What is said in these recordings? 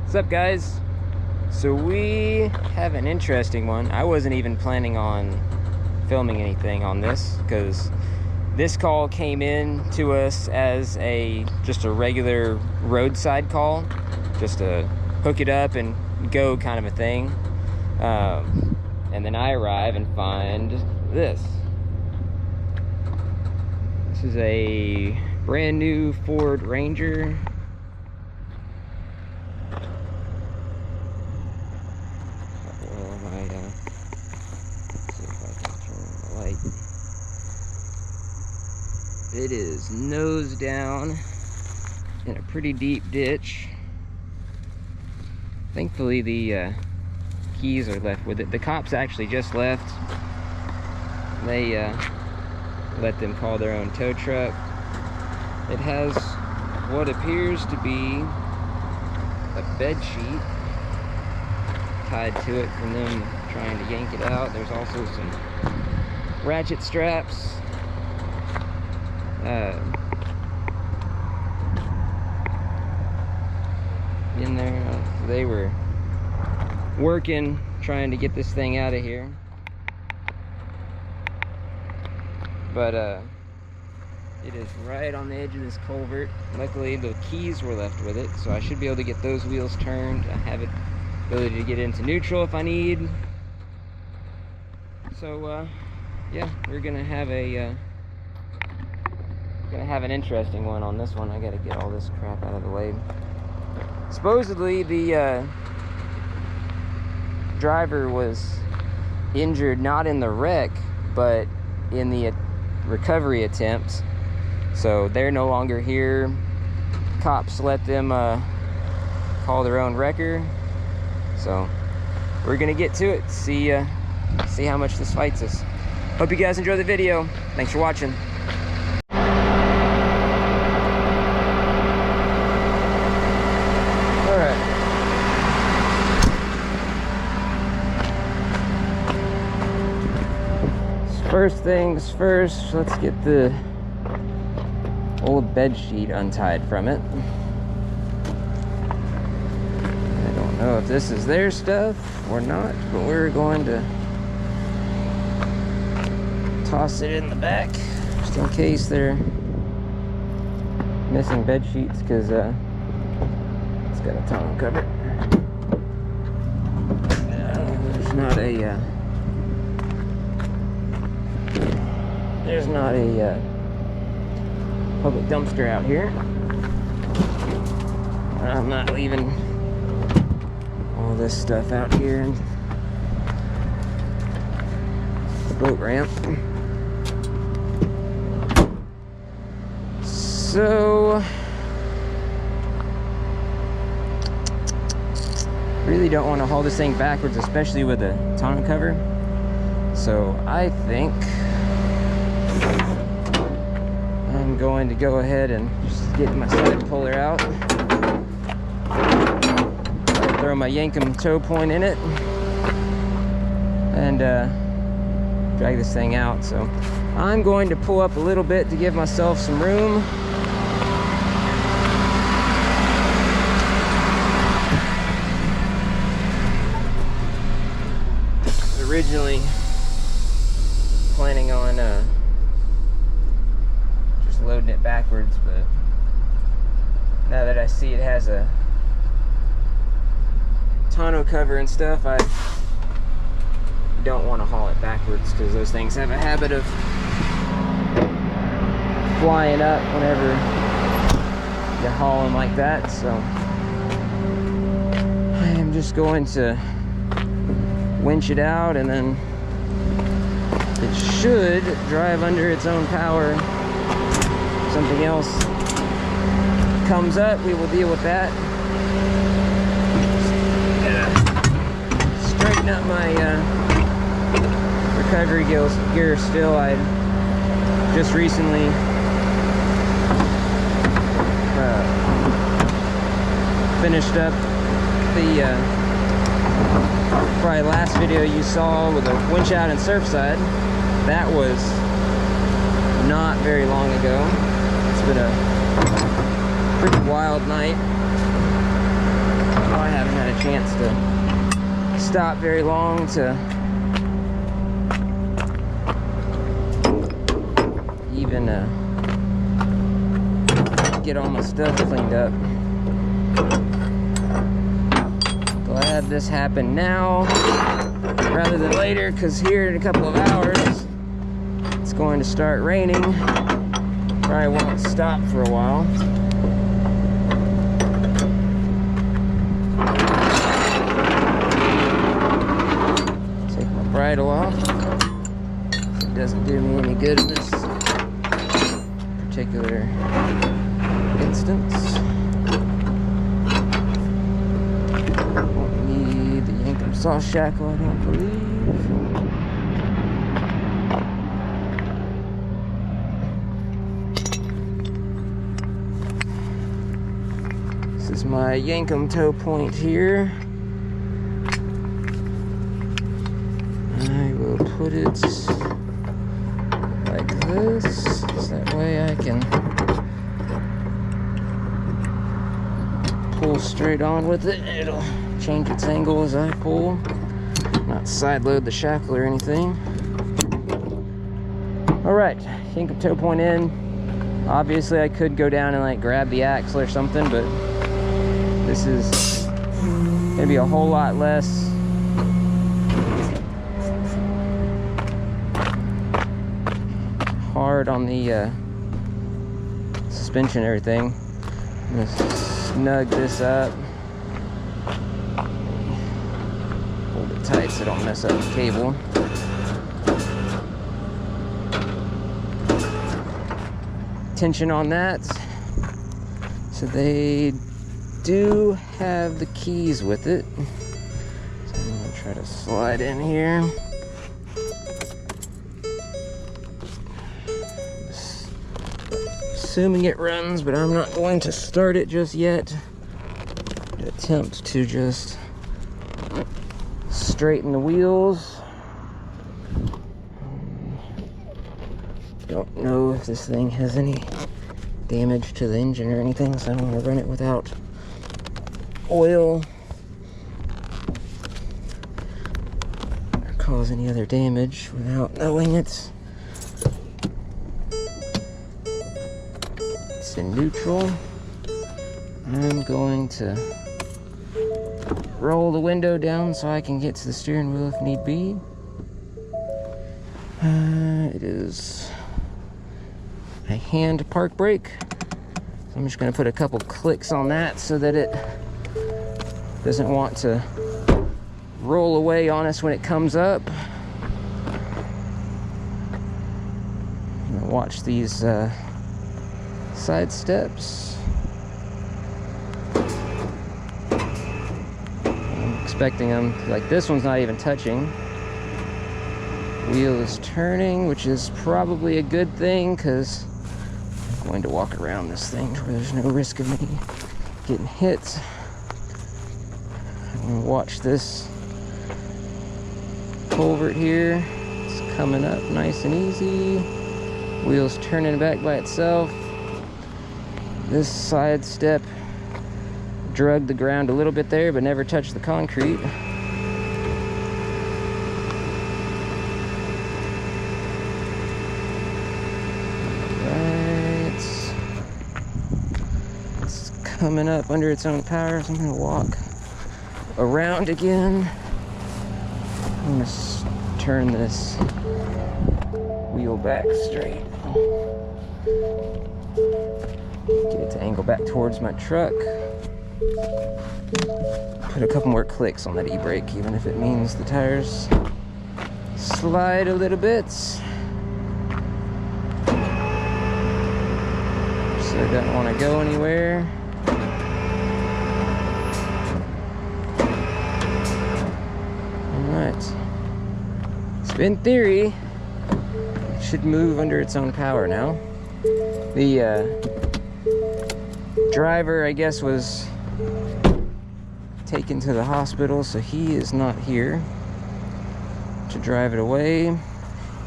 What's up, guys? So we have an interesting one. I wasn't even planning on filming anything on this because this call came in to us as just a regular roadside call, just a hook it up and go kind of a thing. And then I arrive and find this. This is a brand new Ford Ranger. It is nose down in a pretty deep ditch. Thankfully the keys are left with it. The cops actually just left. They let them call their own tow truck. It has what appears to be a bed sheet tied to it from them trying to yank it out. There's also some ratchet straps in there. So they were working, trying to get this thing out of here. But it is right on the edge of this culvert. Luckily the keys were left with it, so I should be able to get those wheels turned. I have the ability to get into neutral if I need. So yeah, we're gonna have an interesting one on this one. I gotta get all this crap out of the way. Supposedly the driver was injured not in the wreck but in the recovery attempt, so they're no longer here. Cops let them call their own wrecker, so we're gonna get to it, see how much this fights us. Hope you guys enjoy the video. Thanks for watching. First things first, let's get the old bed sheet untied from it. I don't know if this is their stuff or not, but we're going to toss it in the back just in case they're missing bed sheets, because it's got a tonneau cover. There's not a public dumpster out here. I'm not leaving all this stuff out here in the boat ramp. So, really don't want to haul this thing backwards, especially with a tonneau cover. So I think I'm going to go ahead and just get my side puller out. Throw my Yankum tow point in it and drag this thing out. So I'm going to pull up a little bit to give myself some room. Originally planning on just loading it backwards, but now that I see it has a tonneau cover and stuff, I don't want to haul it backwards because those things have a habit of flying up whenever you haul them like that. So I am just going to winch it out, and then it should drive under its own power. If something else comes up, we will deal with that. Straighten up my recovery gear still. I just recently finished up the probably last video you saw with a winch out and Surfside. That was not very long ago. It's been a pretty wild night. Oh, I have chance to stop very long to even get all my stuff cleaned up. Glad this happened now rather than later, because here in a couple of hours it's going to start raining. Probably won't stop for a while. Take my bridle off. It doesn't do me any good in this particular instance. Won't need the Yankum saw shackle, I don't believe. This is my Yankum tow point here. I will put it like this, so that way I can pull straight on with it. It'll change its angle as I pull, not side load the shackle or anything. All right, Yankum tow point in. Obviously I could go down and like grab the axle or something, but this is gonna be a whole lot less hard on the suspension and everything. I'm gonna snug this up, hold it tight so I don't mess up the cable. Tension on that, so they do have the keys with it. So I'm gonna try to slide in here. Assuming it runs, but I'm not going to start it just yet. Attempt to just straighten the wheels. Don't know if this thing has any damage to the engine or anything, so I don't want to run it without oil or cause any other damage without knowing it. It's in neutral. I'm going to roll the window down so I can get to the steering wheel if need be. It is a hand park brake. So I'm just going to put a couple clicks on that so that it doesn't want to roll away on us when it comes up. I'm going to watch these side steps. I'm expecting them, like this one's not even touching. Wheel is turning, which is probably a good thing because I'm going to walk around this thing where there's no risk of me getting hit. I'm going to watch this culvert here. It's coming up nice and easy. Wheel's turning back by itself. This side step drugged the ground a little bit there, but never touched the concrete. Coming up under its own power, so I'm going to walk around again. I'm going to turn this wheel back straight. Get it to angle back towards my truck. Put a couple more clicks on that e-brake, even if it means the tires slide a little bit. So it doesn't want to go anywhere. Alright. So in theory, it should move under its own power now. The driver, I guess, was taken to the hospital, so he is not here to drive it away.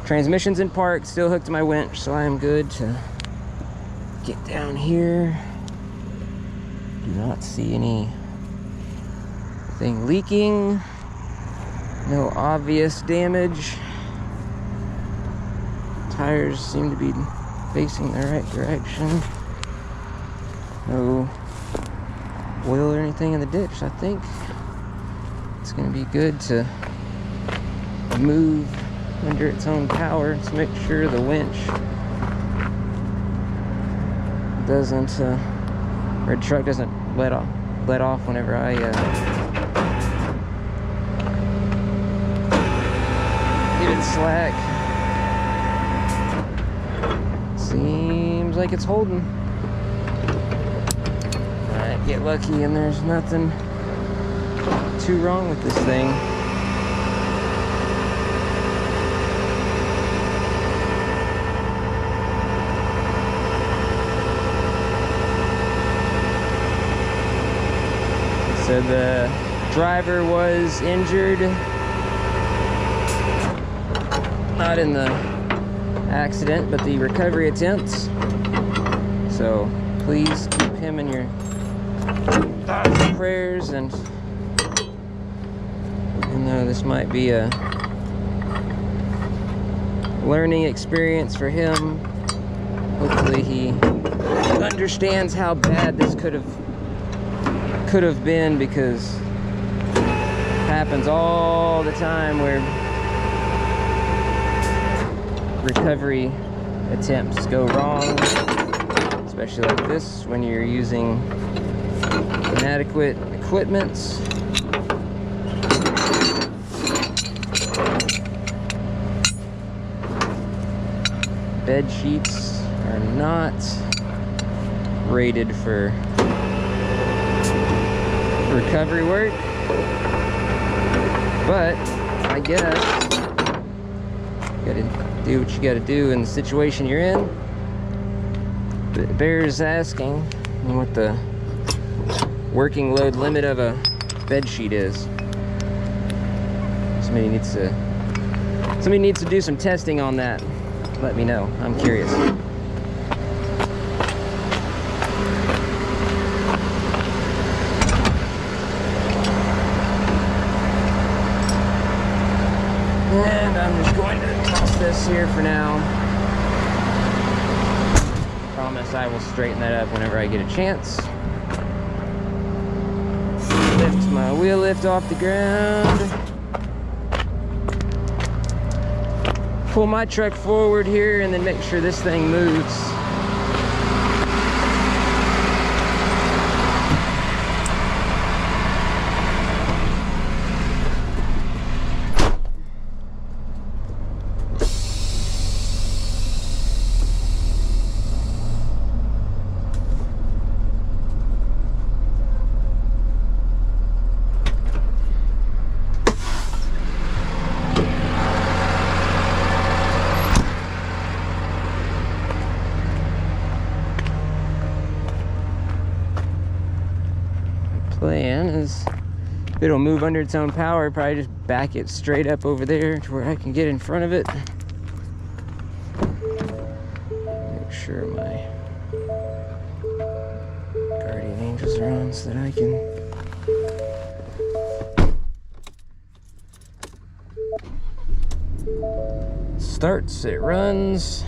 Transmission's in park, still hooked to my winch, so I am good to get down here. Do not see any Thing leaking. No obvious damage. Tires seem to be facing the right direction. No oil or anything in the ditch. I think it's going to be good to move under its own power to make sure the winch doesn't, or the truck doesn't let off whenever I give it slack. Seems like it's holding. Might get lucky and there's nothing too wrong with this thing. So the driver was injured, not in the accident, but the recovery attempts. So please keep him in your thoughts and prayers. And even though this might be a learning experience for him, hopefully he understands how bad this could have been, because it happens all the time where recovery attempts go wrong, especially like this when you're using inadequate equipment. Bed sheets are not rated for recovery work, but I guess you gotta do what you gotta do in the situation you're in. But Bear's asking what the working load limit of a bed sheet is. Somebody needs to do some testing on that. Let me know. I'm curious. And I'm just going to toss this here for now. Promise I will straighten that up whenever I get a chance. Lift my wheel lift off the ground. Pull my truck forward here and then make sure this thing moves. Plan is, if it'll move under its own power, probably just back it straight up over there to where I can get in front of it. Make sure my guardian angels are on so that I can starts, it runs,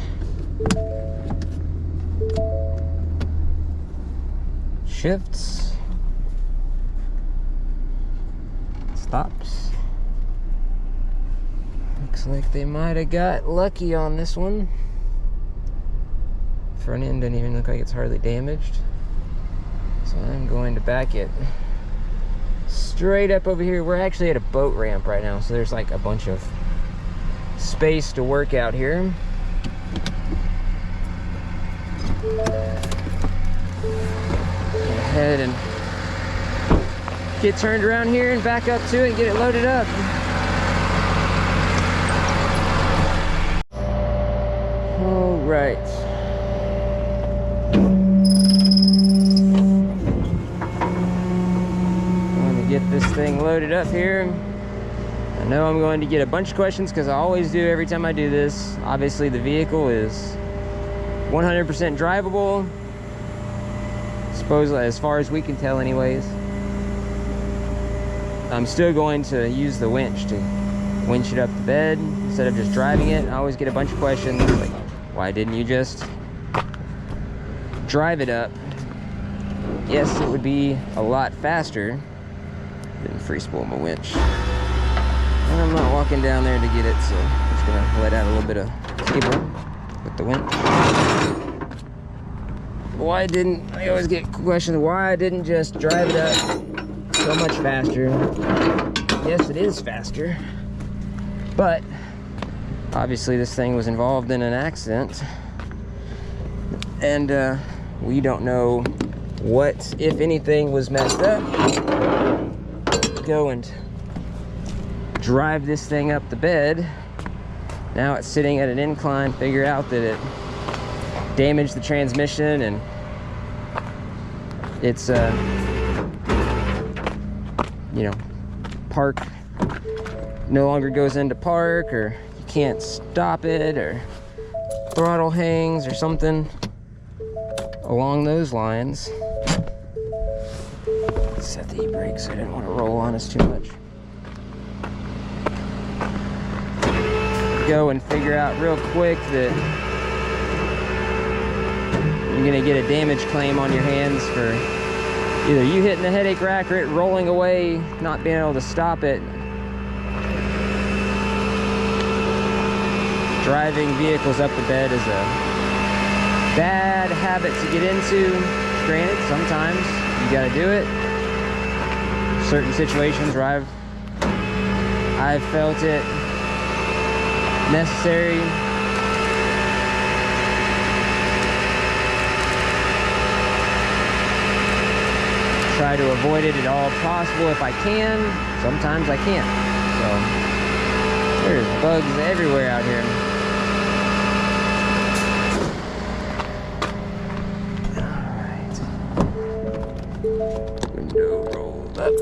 shifts, stops. Looks like they might have got lucky on this one. Front end doesn't even look like it's hardly damaged. So I'm going to back it straight up over here. We're actually at a boat ramp right now, so there's like a bunch of space to work out here. Go ahead and get turned around here and back up to it and get it loaded up. All right. I'm going to get this thing loaded up here. I know I'm going to get a bunch of questions because I always do every time I do this. Obviously the vehicle is 100% drivable, supposedly, as far as we can tell anyways. I'm still going to use the winch to winch it up the bed instead of just driving it. I always get a bunch of questions like, why didn't you just drive it up? Yes, it would be a lot faster than free spool my winch. And I'm not walking down there to get it, so I'm just gonna let out a little bit of cable with the winch. Why didn't, I always get questions, why I didn't just drive it up so much faster. Yes, it is faster, but obviously this thing was involved in an accident, and we don't know what, if anything, was messed up. Go and drive this thing up the bed. Now it's sitting at an incline, figure out that it damaged the transmission, and it's you know, park no longer goes into park, or you can't stop it, or throttle hangs or something along those lines. Set the e-brake so I didn't want to roll on us too much. Go and figure out real quick that you're gonna get a damage claim on your hands for either you hitting the headache rack or it rolling away, not being able to stop it. Driving vehicles up the bed is a bad habit to get into. Granted, sometimes you gotta do it. Certain situations where I've felt it necessary. Try to avoid it at all possible if I can. Sometimes I can't. So there's bugs everywhere out here. Alright. Window rolled up.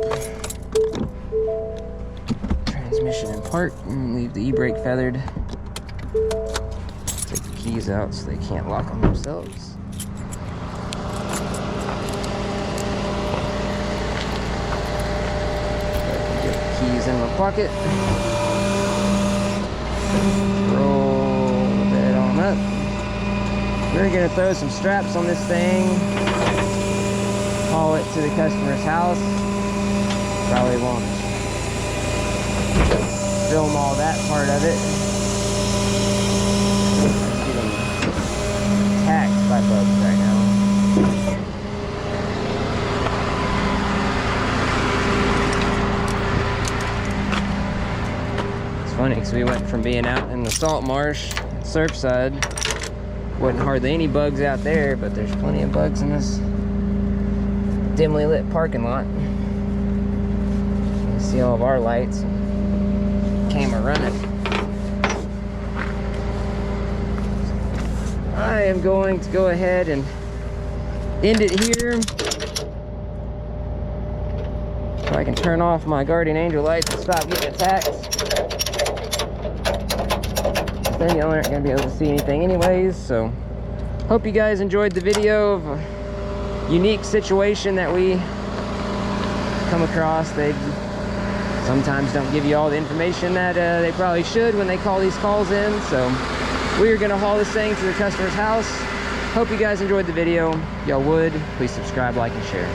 Transmission in park, and leave the e-brake feathered. Take the keys out so they can't lock on themselves. Keys in my pocket. Roll the bed on up. We're gonna throw some straps on this thing, haul it to the customer's house. Probably won't film all that part of it. It's getting attacked by bugs right now. Funny, because we went from being out in the salt marsh, Surfside, wasn't hardly any bugs out there, but there's plenty of bugs in this dimly lit parking lot. You see all of our lights, camera running. I am going to go ahead and end it here, so I can turn off my guardian angel lights and stop getting attacked. Then you aren't going to be able to see anything anyways. So hope you guys enjoyed the video of a unique situation that we come across. They sometimes don't give you all the information that they probably should when they call these calls in. So we are going to haul this thing to the customer's house. Hope you guys enjoyed the video. If y'all would, please subscribe, like, and share.